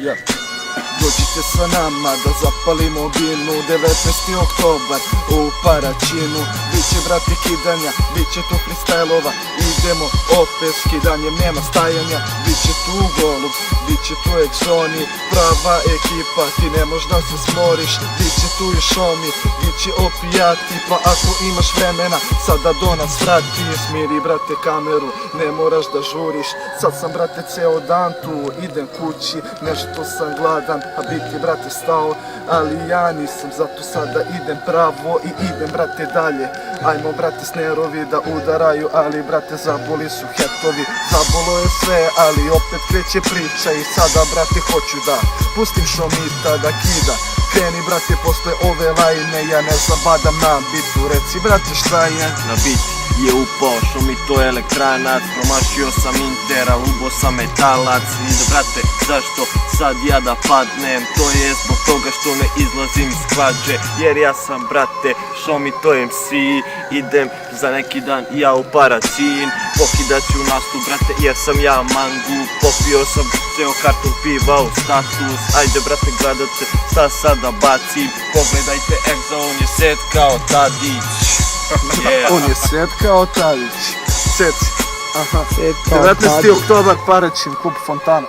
Ja. Dođite sa nama da zapalimo binu, 19. oktobar u Paraćinu. Biće brate kidanja, biće tu freestylova, idemo opet skidanjem, nema stajanja. Biće tu Golub, biće tu Exoni, prava ekipa, ti ne možeš da se smoriš. Biće tu i Šomi, biće opijati, pa ako imaš vremena sada do nas vrati. Smiri brate kameru, ne moraš da žuriš, sad sam brate ceo dan tu, idem kući, nešto sam gladan, a biti brate stao, ali ja nisam, zato sada idem pravo i idem brate dalje. Ajmo brate snerovi da udaraju, ali brate zaboli su hetovi. Zabolo je sve, ali opet kreće priča i sada brate hoću da pustim Šomita da kida. Kreni brate posle ove lajne, ja ne zabadam na bitu, reci brate šta je. Na bit je upao Šomito elektranac, promašio sam Intera, ubo sam metalac. I brate, zašto sad ja da padnem? To je zbog toga što ne izlazim iz klađe, jer ja sam brate Šomito MC. Idem za neki dan ja u Paraćin, pokidaću nastup brate jer sam ja mangu. Popio sam ceo karton piva u status, ajde brate gledate šta sada bacim. Pogledajte Egza, on je set kao Tadić. On je set kao Tadić. Set. Aha. 19. oktobar Paraćin, klub Fontana.